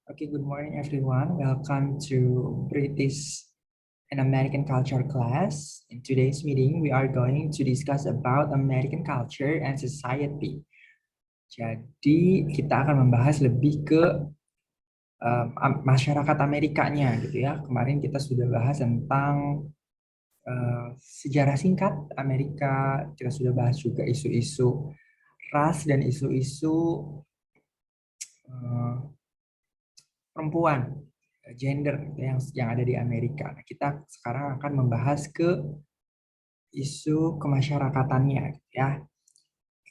Okay, good morning everyone. Welcome to British and American culture class. In today's meeting, we are going to discuss about American culture and society. Jadi, kita akan membahas lebih ke masyarakat Amerikanya gitu ya. Kemarin kita sudah bahas tentang sejarah singkat Amerika, kita sudah bahas juga isu-isu ras dan isu-isu eh, perempuan, gender gitu ya, yang ada di Amerika. Nah, kita sekarang akan membahas ke isu kemasyarakatannya gitu ya.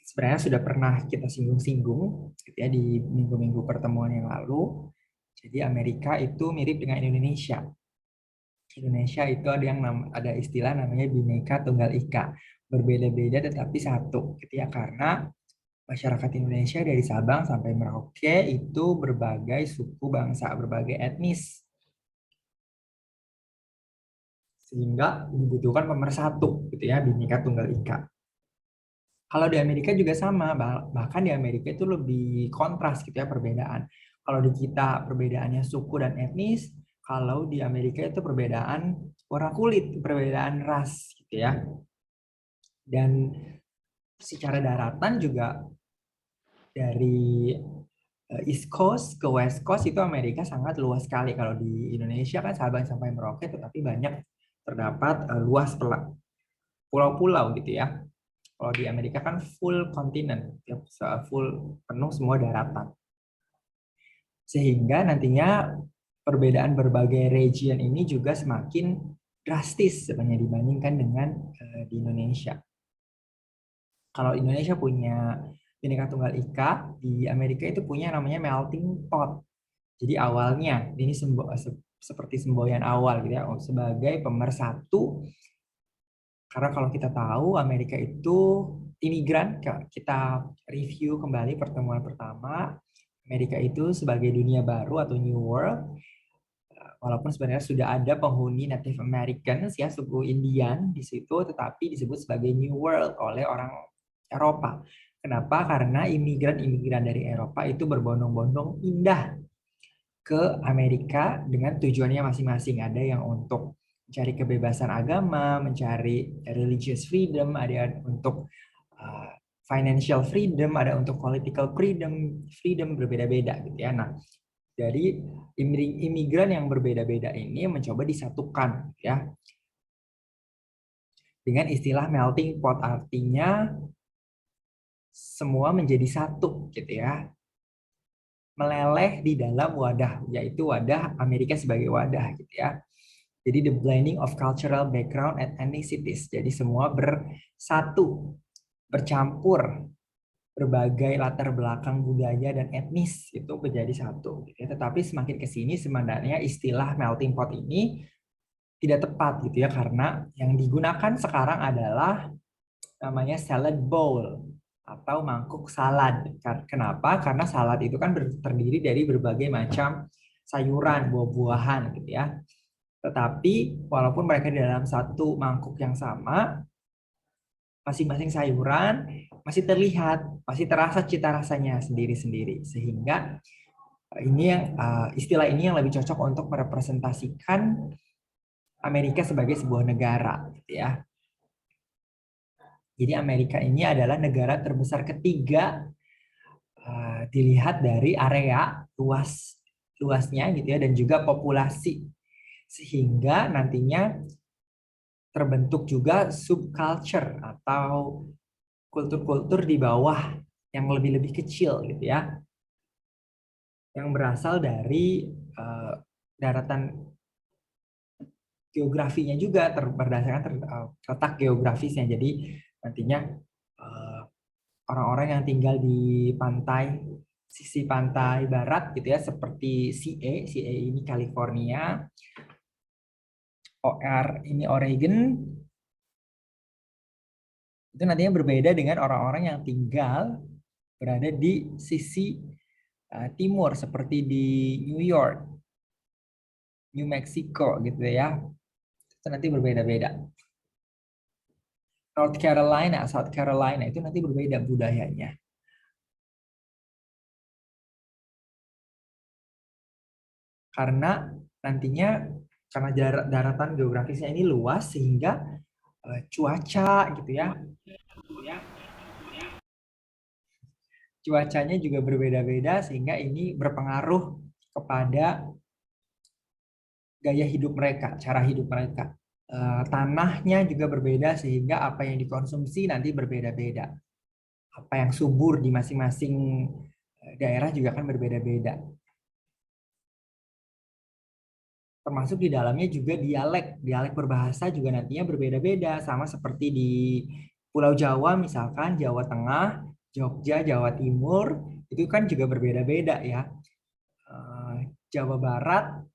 Sebenarnya sudah pernah kita singgung-singgung gitu ya di minggu-minggu pertemuan yang lalu. Jadi Amerika itu mirip dengan Indonesia. Indonesia itu ada istilah namanya Bhinneka Tunggal Ika. Berbeda-beda tetapi satu gitu ya, karena masyarakat Indonesia dari Sabang sampai Merauke itu berbagai suku bangsa, berbagai etnis, sehingga dibutuhkan pemersatu gitu ya, Bhinneka Tunggal Ika. Kalau di Amerika juga sama, bahkan di Amerika itu lebih kontras gitu ya perbedaan. Kalau di kita perbedaannya suku dan etnis, kalau di Amerika itu perbedaan warna kulit, perbedaan ras gitu ya. Dan secara daratan juga dari East Coast ke West Coast itu Amerika sangat luas sekali. Kalau di Indonesia kan Sabang sampai Merauke, tetapi banyak terdapat luas pulau-pulau gitu ya. Kalau di Amerika kan full kontinen, ya, full penuh semua daratan. Sehingga nantinya perbedaan berbagai region ini juga semakin drastis sebenarnya dibandingkan dengan di Indonesia. Kalau Indonesia punya Bhinneka Tunggal Ika, di Amerika itu punya namanya melting pot. Jadi awalnya ini seperti semboyan awal gitu ya, sebagai pemersatu. Karena kalau kita tahu Amerika itu imigran, kita review kembali pertemuan pertama, Amerika itu sebagai dunia baru atau New World, walaupun sebenarnya sudah ada penghuni Native Americans ya, suku Indian di situ, tetapi disebut sebagai New World oleh orang Eropa. Kenapa? Karena imigran-imigran dari Eropa itu berbondong-bondong pindah ke Amerika dengan tujuannya masing-masing. Ada yang untuk mencari kebebasan agama, mencari religious freedom, ada untuk uh, financial freedom, ada untuk political freedom, freedom berbeda-beda gitu ya. Nah, dari imigran yang berbeda-beda ini mencoba disatukan ya dengan istilah melting pot, artinya semua menjadi satu gitu ya, meleleh di dalam wadah, yaitu wadah Amerika sebagai wadah gitu ya. Jadi the blending of cultural background and ethnicities. Jadi semua bersatu, bercampur, berbagai latar belakang budaya dan etnis itu menjadi satu gitu ya. Tetapi semakin ke sini sebenarnya istilah melting pot ini tidak tepat gitu ya, karena yang digunakan sekarang adalah namanya salad bowl atau mangkuk salad. Kenapa? Karena salad itu kan terdiri dari berbagai macam sayuran, buah-buahan gitu ya. Tetapi walaupun mereka di dalam satu mangkuk yang sama, masing-masing sayuran masih terlihat, masih terasa cita rasanya sendiri-sendiri. Sehingga istilah ini yang lebih cocok untuk merepresentasikan Amerika sebagai sebuah negara, gitu ya. Jadi Amerika ini adalah negara terbesar ketiga dilihat dari area luasnya gitu ya, dan juga populasi, sehingga nantinya terbentuk juga subculture atau kultur-kultur di bawah yang lebih-lebih kecil gitu ya, yang berasal dari daratan geografinya juga, berdasarkan letak geografisnya. Jadi nantinya eh, orang-orang yang tinggal di pantai, sisi pantai barat gitu ya, seperti CA ini California, OR ini Oregon, itu nantinya berbeda dengan orang-orang yang tinggal berada di sisi timur seperti di New York, New Mexico gitu ya. Itu nanti berbeda-beda. North Carolina, South Carolina itu nanti berbeda budayanya. karena nantinya karena daratan geografisnya ini luas sehingga cuaca gitu ya, cuacanya juga berbeda-beda sehingga ini berpengaruh kepada gaya hidup mereka, cara hidup mereka. Tanahnya juga berbeda sehingga apa yang dikonsumsi nanti berbeda-beda. Apa yang subur di masing-masing daerah juga kan berbeda-beda. Termasuk di dalamnya juga dialek. Dialek berbahasa juga nantinya berbeda-beda. Sama seperti di Pulau Jawa misalkan, Jawa Tengah, Jogja, Jawa Timur, itu kan juga berbeda-beda ya. Jawa Barat,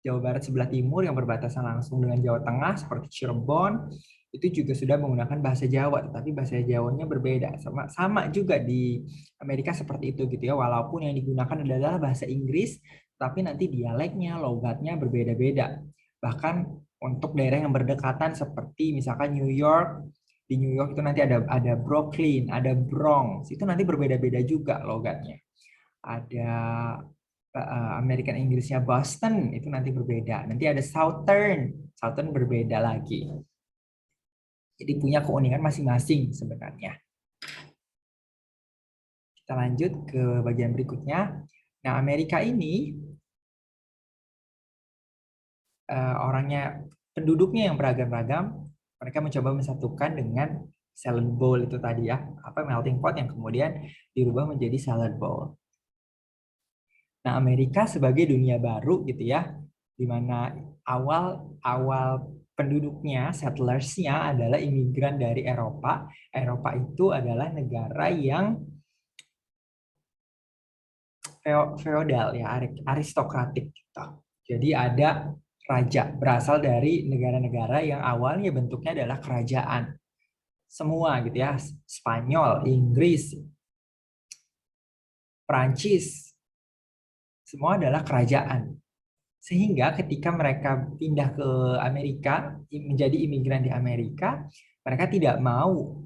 Jawa Barat sebelah timur yang berbatasan langsung dengan Jawa Tengah seperti Cirebon, itu juga sudah menggunakan bahasa Jawa, tetapi bahasa Jawanya berbeda. Sama juga di Amerika seperti itu gitu ya, walaupun yang digunakan adalah bahasa Inggris, tapi nanti dialeknya, logatnya berbeda-beda. Bahkan untuk daerah yang berdekatan seperti misalkan New York, di New York itu nanti ada Brooklyn, ada Bronx, itu nanti berbeda-beda juga logatnya. Ada American Inggrisnya Boston, itu nanti berbeda. Nanti ada Southern, Southern berbeda lagi. Jadi punya keunikan masing-masing sebenarnya. Kita lanjut ke bagian berikutnya. Nah, Amerika ini orangnya, penduduknya yang beragam-ragam, mereka mencoba mensatukan dengan salad bowl itu tadi ya, apa melting pot yang kemudian dirubah menjadi salad bowl. Nah, Amerika sebagai dunia baru gitu ya, di mana awal penduduknya, settlersnya adalah imigran dari Eropa. Eropa itu adalah negara yang feodal ya, aristokratik gitu. Jadi ada raja berasal dari negara-negara yang awalnya bentuknya adalah kerajaan. Semua gitu ya, Spanyol, Inggris, Prancis, semua adalah kerajaan. Sehingga ketika mereka pindah ke Amerika, menjadi imigran di Amerika, mereka tidak mau.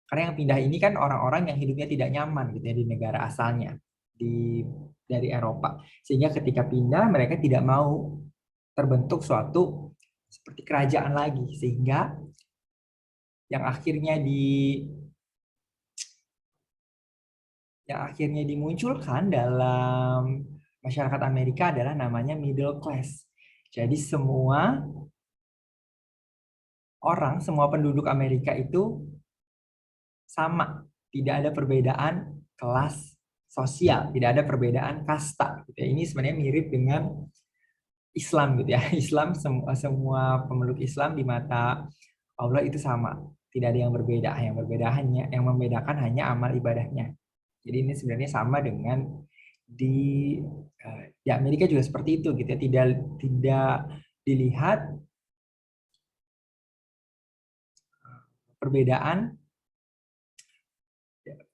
Karena yang pindah ini kan orang-orang yang hidupnya tidak nyaman gitu ya di negara asalnya, dari Eropa. Sehingga ketika pindah, mereka tidak mau terbentuk suatu seperti kerajaan lagi. Sehingga yang akhirnya dimunculkan dalam masyarakat Amerika adalah namanya middle class. Jadi semua penduduk Amerika itu sama, tidak ada perbedaan kelas sosial, tidak ada perbedaan kasta. Gitu ya. Ini sebenarnya mirip dengan Islam gitu ya. Islam semua pemeluk Islam di mata Allah itu sama, tidak ada yang berbeda. Yang membedakan hanya amal ibadahnya. Jadi ini sebenarnya sama dengan di di Amerika juga seperti itu gitu ya. Tidak dilihat perbedaan,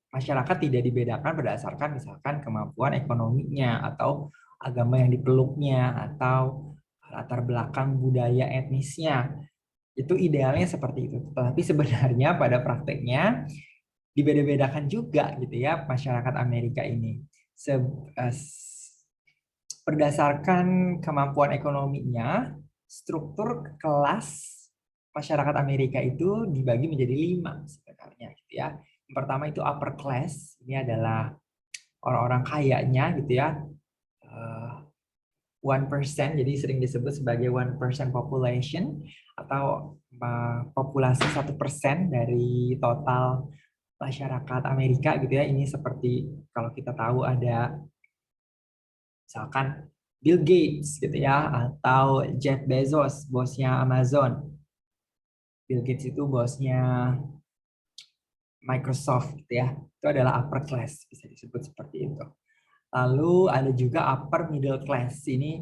masyarakat tidak dibedakan berdasarkan misalkan kemampuan ekonominya atau agama yang dipeluknya atau latar belakang budaya etnisnya. Itu idealnya seperti itu. Tapi sebenarnya pada prakteknya dibeda-bedakan juga gitu ya masyarakat Amerika ini. Berdasarkan kemampuan ekonominya, struktur kelas masyarakat Amerika itu dibagi menjadi 5 sebenarnya gitu ya. Yang pertama itu upper class, ini adalah orang-orang kayanya gitu ya. 1%, jadi sering disebut sebagai 1% population atau populasi 1% dari total masyarakat Amerika gitu ya. Ini seperti kalau kita tahu ada misalkan Bill Gates gitu ya, atau Jeff Bezos, bosnya Amazon. Bill Gates itu bosnya Microsoft gitu ya. Itu adalah upper class, bisa disebut seperti itu. Lalu ada juga upper middle class. Ini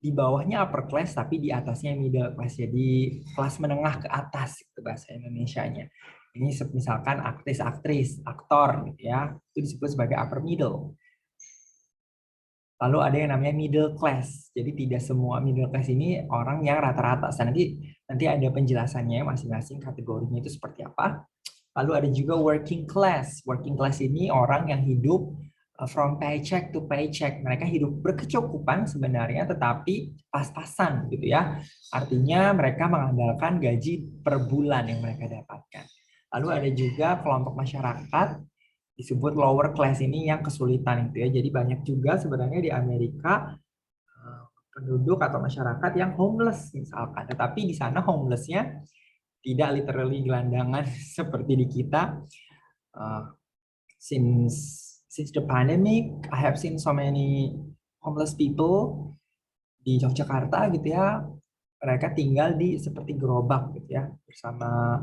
di bawahnya upper class tapi di atasnya middle class. Jadi kelas menengah ke atas itu bahasa Indonesianya. Ini misalkan aktris-aktris, aktor gitu ya. Itu disebut sebagai upper middle. Lalu ada yang namanya middle class. Jadi tidak semua middle class ini orang yang rata-rata. Nanti ada penjelasannya masing-masing kategorinya itu seperti apa. Lalu ada juga working class. Working class ini orang yang hidup from paycheck to paycheck. Mereka hidup berkecukupan sebenarnya, tetapi pas-pasan gitu ya. Artinya mereka mengandalkan gaji per bulan yang mereka dapatkan. Lalu ada juga kelompok masyarakat disebut lower class ini yang kesulitan itu ya. Jadi banyak juga sebenarnya di Amerika penduduk atau masyarakat yang homeless misalkan. Tetapi di sana homelessnya tidak literally gelandangan seperti di kita. Since the pandemic, I have seen so many homeless people di Yogyakarta gitu ya. Mereka tinggal di seperti gerobak gitu ya bersama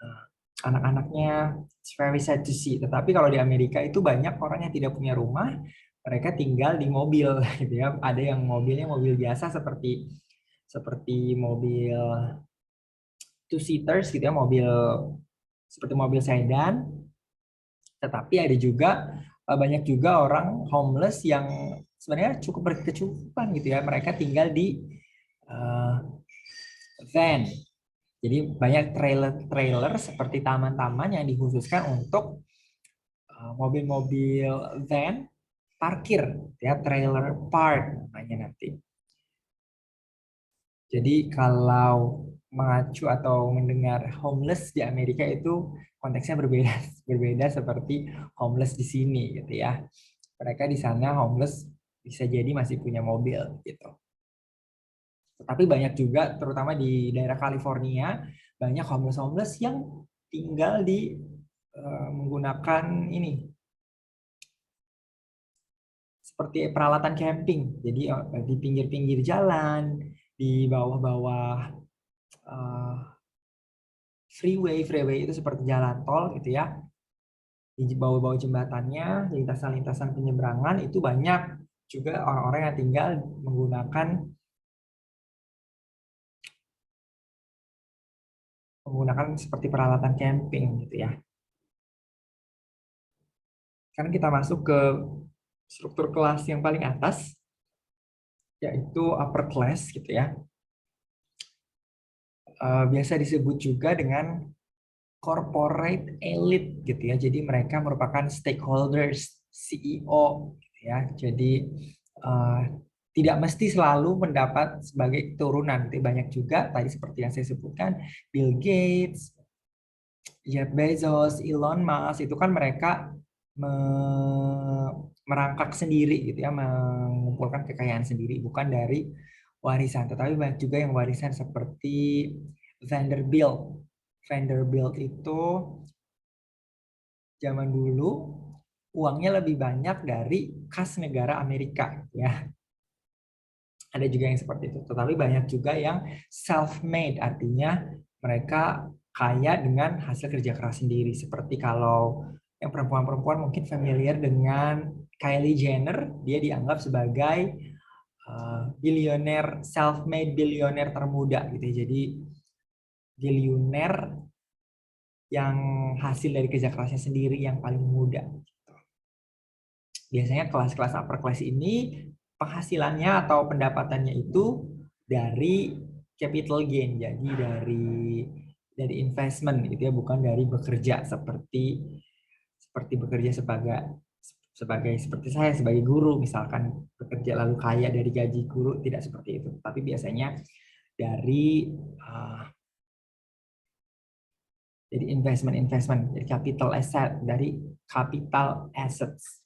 uh, anak-anaknya. It's very sad to see. Tetapi kalau di Amerika itu banyak orang yang tidak punya rumah, mereka tinggal di mobil gitu ya. Ada yang mobilnya mobil biasa seperti seperti mobil two seaters gitu ya, mobil seperti mobil sedan. Tetapi ada juga banyak juga orang homeless yang sebenarnya cukup berkecukupan gitu ya. Mereka tinggal di uh, van. Jadi banyak trailer-trailer seperti taman-taman yang dikhususkan untuk mobil-mobil van parkir ya, trailer park namanya nanti. Jadi kalau mengacu atau mendengar homeless di Amerika itu konteksnya berbeda berbeda seperti homeless di sini gitu ya. Mereka di sana homeless bisa jadi masih punya mobil gitu. Tetapi banyak juga terutama di daerah California banyak homeless-homeless yang tinggal di menggunakan ini seperti peralatan camping. Jadi di pinggir-pinggir jalan, di bawah-bawah uh, freeway itu seperti jalan tol gitu ya. Di bawah-bawah jembatannya, lintasan-lintasan penyeberangan itu banyak juga orang-orang yang tinggal menggunakan seperti peralatan camping gitu ya. Sekarang kita masuk ke struktur kelas yang paling atas, yaitu upper class gitu ya. Biasa disebut juga dengan corporate elite gitu ya. Jadi mereka merupakan stakeholders, CEO gitu ya. Jadi uh, tidak mesti selalu mendapat sebagai turunan. Jadi banyak juga tadi seperti yang saya sebutkan, Bill Gates, Jeff Bezos, Elon Musk itu kan mereka merangkak sendiri gitu ya, mengumpulkan kekayaan sendiri bukan dari warisan. Tetapi banyak juga yang warisan seperti Vanderbilt. Vanderbilt itu zaman dulu uangnya lebih banyak dari kas negara Amerika ya. Ada juga yang seperti itu. Tetapi banyak juga yang self-made, artinya mereka kaya dengan hasil kerja keras sendiri. Seperti kalau yang perempuan-perempuan mungkin familiar dengan Kylie Jenner, dia dianggap sebagai bilioner, self-made bilioner termuda gitu ya. Jadi bilioner yang hasil dari kerja kerasnya sendiri yang paling muda. Biasanya kelas-kelas upper class ini penghasilannya atau pendapatannya itu dari capital gain, jadi dari investment gitu ya, bukan dari bekerja seperti bekerja sebagai seperti saya sebagai guru misalkan bekerja lalu kaya dari gaji guru, tidak seperti itu, tapi biasanya dari uh, dari investment dari capital assets,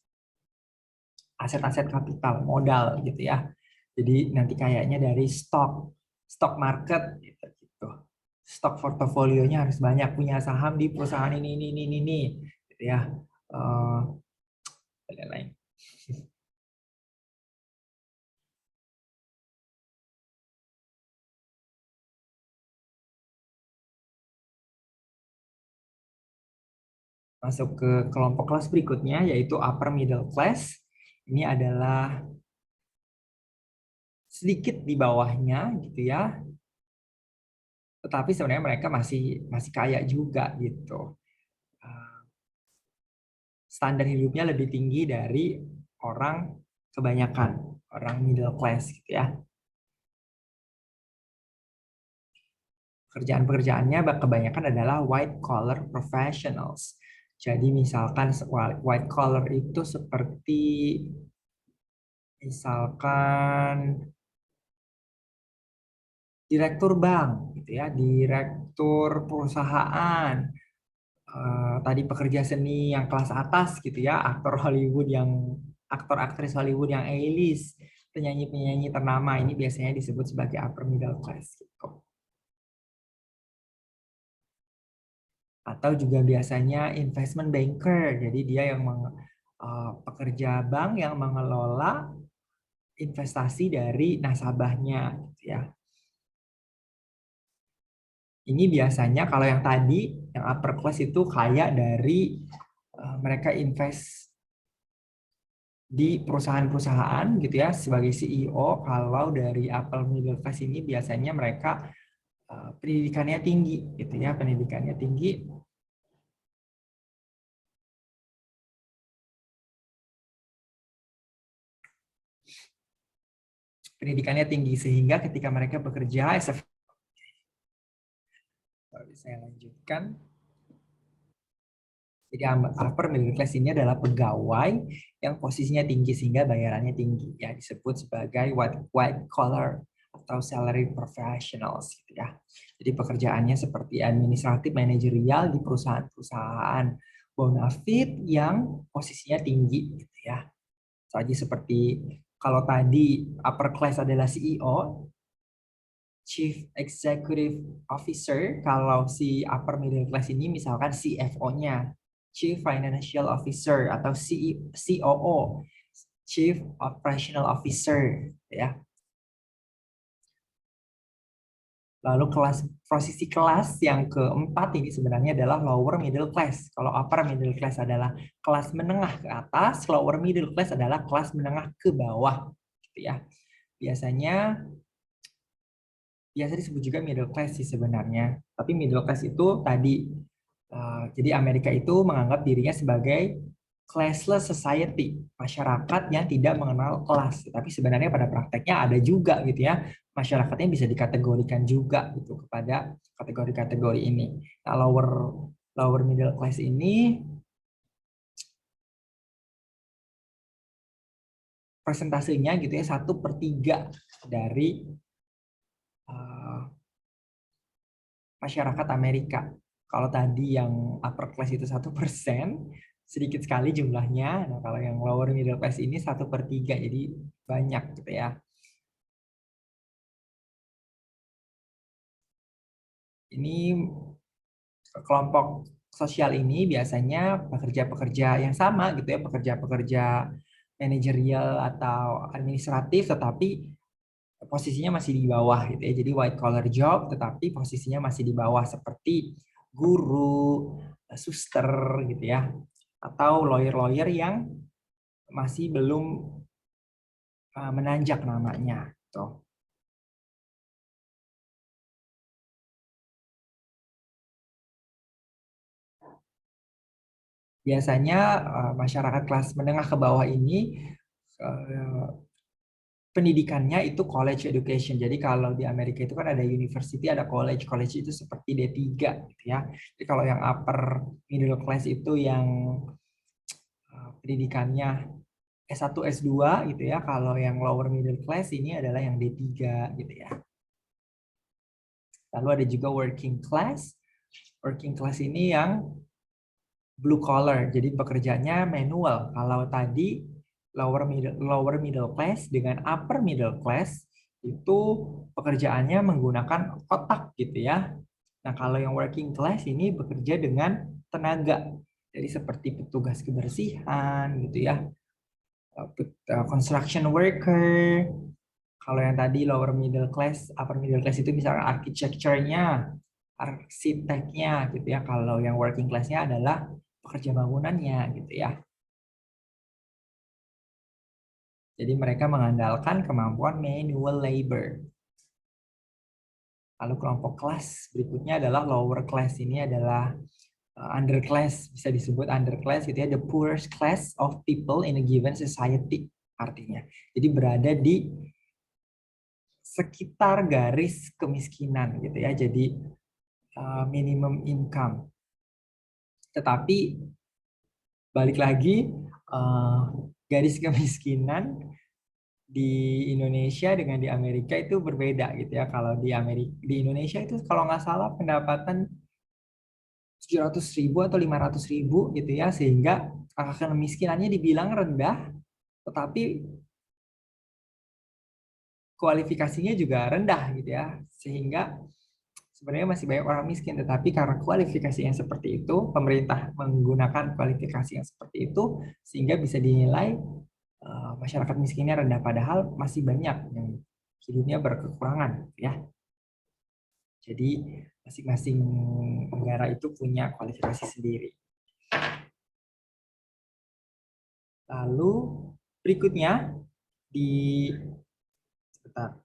aset-aset kapital modal gitu ya. Jadi nanti kayaknya dari stock market gitu, gitu. Stok portofolionya harus banyak, punya saham di perusahaan ini gitu ya. Uh, lain-lain. Masuk ke kelompok kelas berikutnya yaitu upper middle class. Ini adalah sedikit di bawahnya gitu ya. Tetapi sebenarnya mereka masih masih kaya juga gitu. Standar hidupnya lebih tinggi dari orang kebanyakan, orang middle class gitu ya. Pekerjaan-pekerjaannya kebanyakan adalah white collar professionals. Jadi misalkan white collar itu seperti misalkan direktur bank, gitu ya, direktur perusahaan, tadi pekerja seni yang kelas atas, gitu ya, aktor aktris Hollywood yang A-list, penyanyi-penyanyi ternama ini biasanya disebut sebagai upper middle class, gitu. Atau juga biasanya investment banker, jadi dia yang pekerja bank yang mengelola investasi dari nasabahnya, gitu ya. Ini biasanya kalau yang tadi, yang upper class itu kaya dari mereka invest di perusahaan-perusahaan gitu ya sebagai CEO. Kalau dari upper middle class ini biasanya mereka pendidikannya tinggi gitu ya, pendidikannya tinggi. Pendidikannya tinggi sehingga ketika mereka bekerja, saya lanjutkan. Jadi upper middle class ini adalah pegawai yang posisinya tinggi sehingga bayarannya tinggi, ya disebut sebagai white collar atau salary professionals gitu ya. Jadi pekerjaannya seperti administratif manajerial di perusahaan-perusahaan bonafit yang posisinya tinggi gitu ya. Jadi seperti kalau tadi upper class adalah CEO, Chief Executive Officer, kalau si upper middle class ini misalkan CFO-nya, Chief Financial Officer atau COO, Chief Operational Officer, ya. Lalu posisi kelas yang keempat ini sebenarnya adalah lower middle class. Kalau upper middle class adalah kelas menengah ke atas, lower middle class adalah kelas menengah ke bawah, gitu ya. Biasanya biasa disebut juga middle class sih sebenarnya. Tapi middle class itu tadi, jadi Amerika itu menganggap dirinya sebagai classless society, masyarakat yang tidak mengenal kelas. Tapi sebenarnya pada prakteknya ada juga gitu ya, masyarakatnya bisa dikategorikan juga gitu kepada kategori-kategori ini. Nah, lower middle class ini persentasenya gitu ya 1/3 dari masyarakat Amerika. Kalau tadi yang upper class itu 1%, sedikit sekali jumlahnya. Nah, kalau yang lower middle class ini 1/3, jadi banyak gitu ya. Ini kelompok sosial ini biasanya pekerja-pekerja yang sama gitu ya, pekerja-pekerja manajerial atau administratif, tetapi posisinya masih di bawah gitu ya. Jadi white collar job tetapi posisinya masih di bawah seperti guru, suster gitu ya. Atau lawyer-lawyer yang masih belum menanjak namanya gitu. Biasanya masyarakat kelas menengah ke bawah ini eh, pendidikannya itu college education. Jadi kalau di Amerika itu kan ada university, ada college. College itu seperti D3 gitu ya. Jadi kalau yang upper middle class itu yang pendidikannya S1, S2 gitu ya. Kalau yang lower middle class ini adalah yang D3 gitu ya. Lalu ada juga working class. Working class ini yang blue collar, jadi pekerjaannya manual. Kalau tadi lower middle class dengan upper middle class itu pekerjaannya menggunakan otak gitu ya. Nah, kalau yang working class ini bekerja dengan tenaga. Jadi seperti petugas kebersihan gitu ya, construction worker. Kalau yang tadi lower middle class, upper middle class itu misalnya architecture-nya, arsiteknya gitu ya. Kalau yang working class-nya adalah pekerja bangunannya gitu ya. Jadi mereka mengandalkan kemampuan manual labor. Lalu kelompok kelas berikutnya adalah lower class. Ini adalah underclass, bisa disebut underclass gitu ya, the poorest class of people in a given society artinya. Jadi berada di sekitar garis kemiskinan gitu ya. Jadi minimum income. Tetapi balik lagi, garis kemiskinan di Indonesia dengan di Amerika itu berbeda gitu ya. Kalau di Indonesia itu kalau nggak salah pendapatan 700.000 atau 500.000 gitu ya, sehingga angka kemiskinannya dibilang rendah, tetapi kualifikasinya juga rendah gitu ya, sehingga sebenarnya masih banyak orang miskin, tetapi karena kualifikasi yang seperti itu, pemerintah menggunakan kualifikasi yang seperti itu, sehingga bisa dinilai masyarakat miskinnya rendah, padahal masih banyak yang hidupnya berkekurangan ya. Jadi masing-masing negara itu punya kualifikasi sendiri. Lalu berikutnya di sebentar.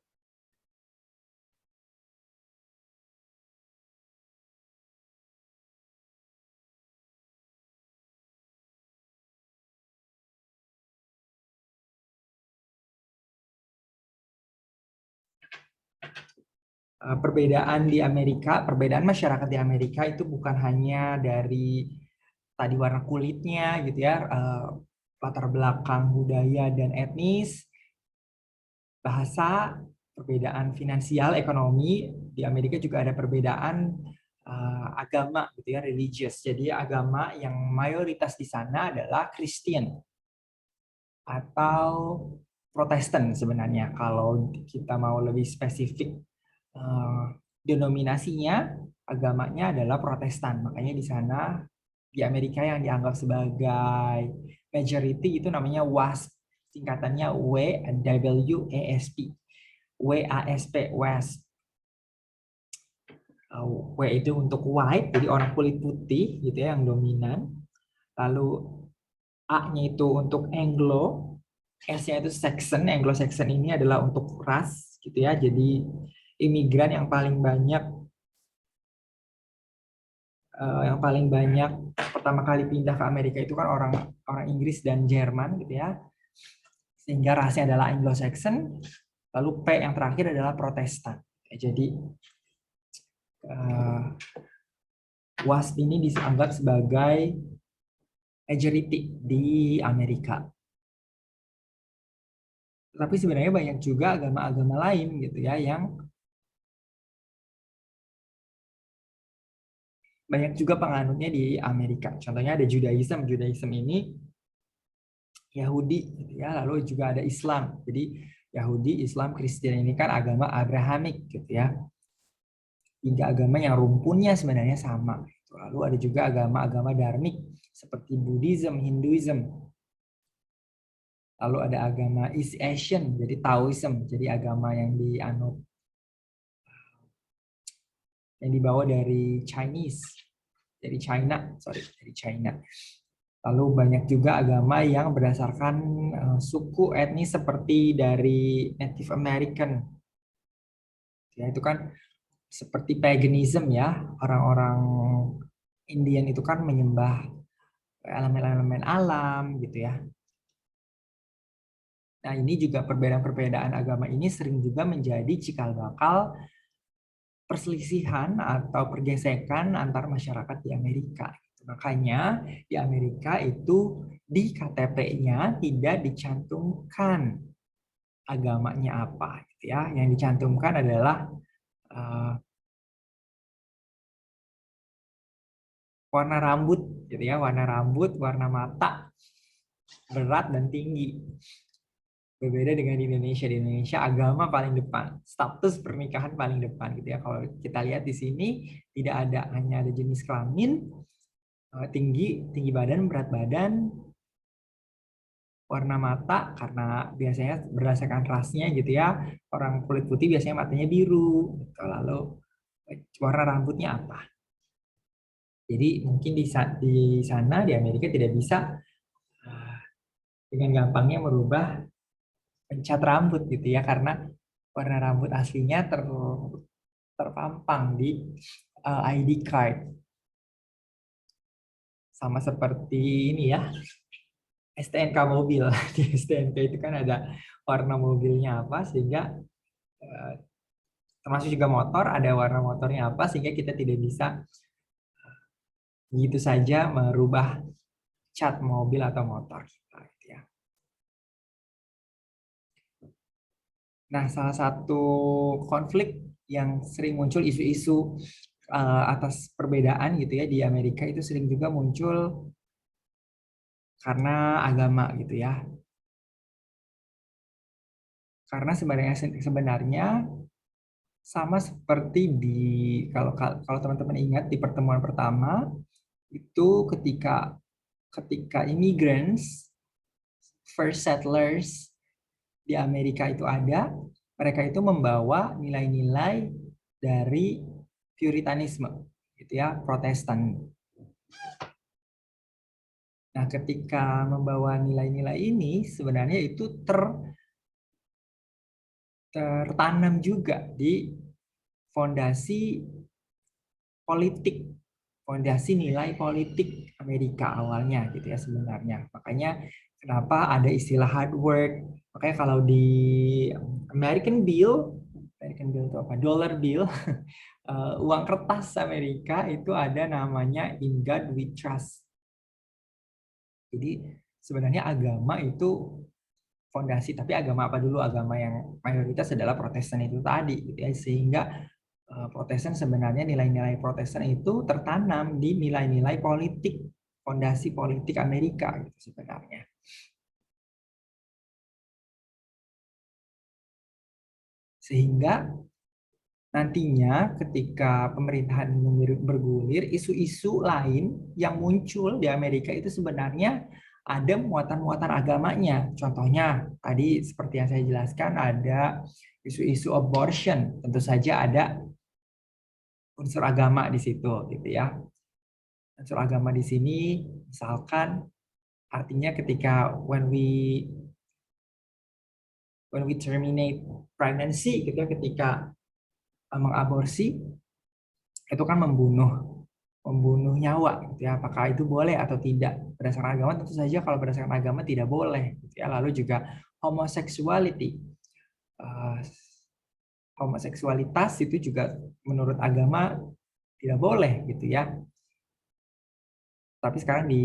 Perbedaan di Amerika, perbedaan masyarakat di Amerika itu bukan hanya dari tadi warna kulitnya gitu ya, latar belakang budaya dan etnis, bahasa, perbedaan finansial, ekonomi. Di Amerika juga ada perbedaan agama gitu ya, religious. Jadi agama yang mayoritas di sana adalah Kristen atau Protestan sebenarnya. Kalau kita mau lebih spesifik, denominasinya, agamanya adalah Protestan. Makanya di sana di Amerika yang dianggap sebagai majority itu namanya WASP, singkatannya WASP. WASP, WASP. W itu untuk white, jadi orang kulit putih gitu ya yang dominan. Lalu A-nya itu untuk Anglo, S-nya itu Saxon. Anglo-Saxon ini adalah untuk ras gitu ya. Jadi imigran yang paling banyak pertama kali pindah ke Amerika itu kan orang orang Inggris dan Jerman gitu ya. Sehingga rasnya adalah Anglo-Saxon. Lalu P yang terakhir adalah Protestan. Jadi WASP ini dianggap sebagai majority di Amerika. Tapi sebenarnya banyak juga agama-agama lain gitu ya yang banyak juga penganutnya di Amerika. Contohnya ada Judaism. Judaism ini Yahudi gitu ya, lalu juga ada Islam. Jadi Yahudi, Islam, Kristen ini kan agama Abrahamik gitu ya. Tiga agama yang rumpunnya sebenarnya sama. Lalu ada juga agama-agama dharmik seperti Buddhism, Hinduism. Lalu ada agama East Asian, jadi Taoism, jadi agama yang dibawa dari Chinese, dari China, dari China. Lalu banyak juga agama yang berdasarkan suku etnis seperti dari Native American. Ya, itu kan seperti paganism ya, orang-orang Indian itu kan menyembah elemen-elemen alam gitu ya. Nah, ini juga perbedaan-perbedaan agama ini sering juga menjadi cikal bakal perselisihan atau pergesekan antar masyarakat di Amerika. Makanya di Amerika itu di KTP-nya tidak dicantumkan agamanya apa, gitu ya. Yang dicantumkan adalah warna rambut, gitu ya, warna rambut, warna mata, berat dan tinggi. Berbeda dengan di Indonesia. Di Indonesia agama paling depan, status pernikahan paling depan gitu ya. Kalau kita lihat di sini tidak ada, hanya ada jenis kelamin, tinggi badan, berat badan, warna mata karena biasanya berdasarkan rasnya gitu ya. Orang kulit putih biasanya matanya biru. Gitu. Lalu warna rambutnya apa? Jadi mungkin di sana di Amerika tidak bisa dengan gampangnya merubah pencat rambut gitu ya, karena warna rambut aslinya terpampang di ID card. Sama seperti ini ya, STNK mobil. Di STNK itu kan ada warna mobilnya apa, sehingga termasuk juga motor, ada warna motornya apa, sehingga kita tidak bisa gitu saja merubah cat mobil atau motor kita, gitu ya. Nah, salah satu konflik yang sering muncul isu-isu atas perbedaan gitu ya di Amerika itu sering juga muncul karena agama gitu ya. Karena sebenarnya sama seperti di kalau kalau teman-teman ingat di pertemuan pertama itu ketika ketika immigrants first settlers di Amerika itu ada, mereka itu membawa nilai-nilai dari Puritanisme, gitu ya, Protestan. Nah, ketika membawa nilai-nilai ini, sebenarnya itu tertanam juga di fondasi politik, fondasi nilai politik Amerika awalnya, gitu ya sebenarnya. Makanya kenapa ada istilah hard work. Makanya kalau di American Bill, American Bill itu apa? Dollar Bill, uang kertas Amerika itu ada namanya In God We Trust. Jadi sebenarnya agama itu fondasi, tapi agama apa dulu? Agama yang mayoritas adalah Protestan itu tadi, gitu ya. Sehingga Protestan sebenarnya nilai-nilai Protestan itu tertanam di nilai-nilai politik, fondasi politik Amerika gitu sebenarnya. Sehingga nantinya ketika pemerintahan bergulir, isu-isu lain yang muncul di Amerika itu sebenarnya ada muatan-muatan agamanya. Contohnya tadi seperti yang saya jelaskan ada isu-isu abortion, tentu saja ada unsur agama di situ gitu ya. Unsur agama di sini misalkan artinya ketika when we terminate pregnancy gitu ya, ketika mengaborsi itu kan membunuh nyawa gitu ya. Apakah itu boleh atau tidak? Berdasarkan agama tentu saja kalau berdasarkan agama tidak boleh gitu ya. Lalu juga homosexuality. Uh, Homoseksualitas itu juga menurut agama tidak boleh gitu ya. Tapi sekarang di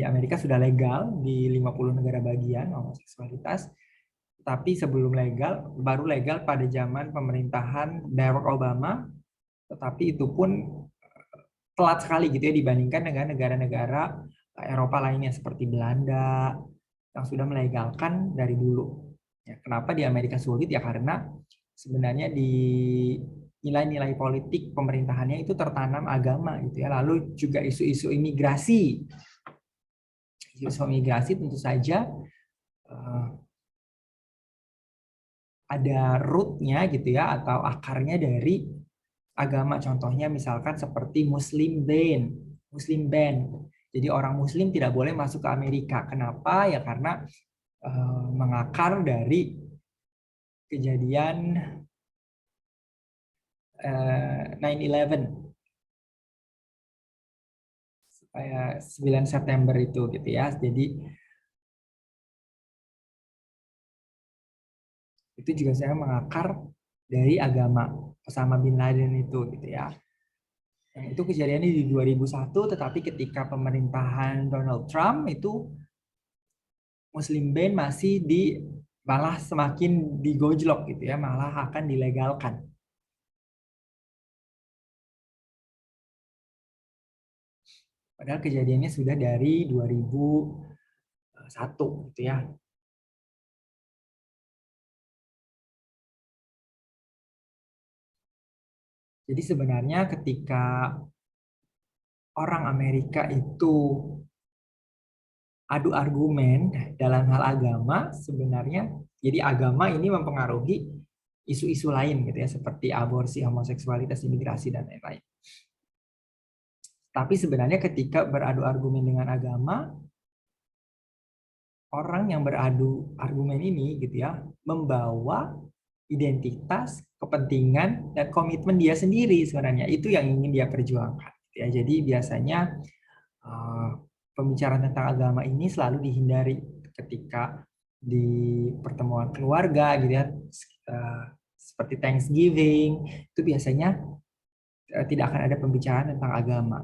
Amerika sudah legal di 50 negara bagian homoseksualitas. Tapi sebelum legal, baru legal pada zaman pemerintahan Barack Obama, tetapi itu pun telat sekali gitu ya dibandingkan dengan negara-negara Eropa lainnya seperti Belanda yang sudah melegalkan dari dulu. Ya, kenapa di Amerika sulit? Ya karena sebenarnya di nilai-nilai politik pemerintahannya itu tertanam agama gitu ya. Lalu juga isu-isu imigrasi. Isu imigrasi tentu saja ada rootnya gitu ya atau akarnya dari agama. Contohnya misalkan seperti Muslim ban. Muslim ban. Jadi orang Muslim tidak boleh masuk ke Amerika. Kenapa? Ya karena mengakar dari kejadian 9/11 9 September itu gitu ya. Jadi itu juga saya mengakar dari agama Osama bin Laden itu gitu ya. Yang itu kejadiannya di 2001, tetapi ketika pemerintahan Donald Trump itu Muslim ban masih malah semakin digojlok gitu ya, malah akan dilegalkan. Padahal kejadiannya sudah dari 2001 gitu ya. Jadi sebenarnya ketika orang Amerika itu adu argumen dalam hal agama, sebenarnya jadi agama ini mempengaruhi isu-isu lain gitu ya, seperti aborsi, homoseksualitas, imigrasi, dan lain-lain. Tapi sebenarnya ketika beradu argumen dengan agama, orang yang beradu argumen ini gitu ya, membawa identitas, kepentingan, dan komitmen dia sendiri sebenarnya. Itu yang ingin dia perjuangkan. Gitu ya. Jadi biasanya pembicaraan tentang agama ini selalu dihindari ketika di pertemuan keluarga gitu ya, seperti Thanksgiving, itu biasanya tidak akan ada pembicaraan tentang agama.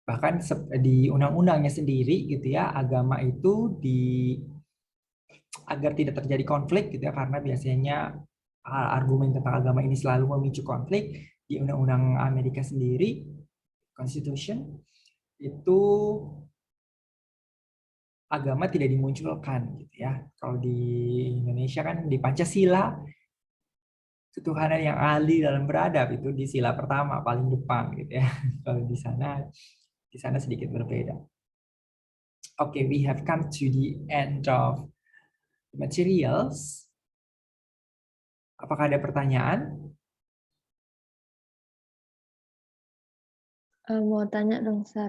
Bahkan di undang-undangnya sendiri gitu ya, agama itu agar tidak terjadi konflik gitu ya, karena biasanya argumen tentang agama ini selalu memicu konflik. Di undang-undang Amerika sendiri, Constitution, itu agama tidak dimunculkan gitu ya. Kalau di Indonesia kan di Pancasila, ketuhanan yang adil dalam beradab itu di sila pertama paling depan gitu ya. Kalau di sana sedikit berbeda. Oke, we have come to the end of materials. Apakah ada pertanyaan? Mau tanya dong, Sar.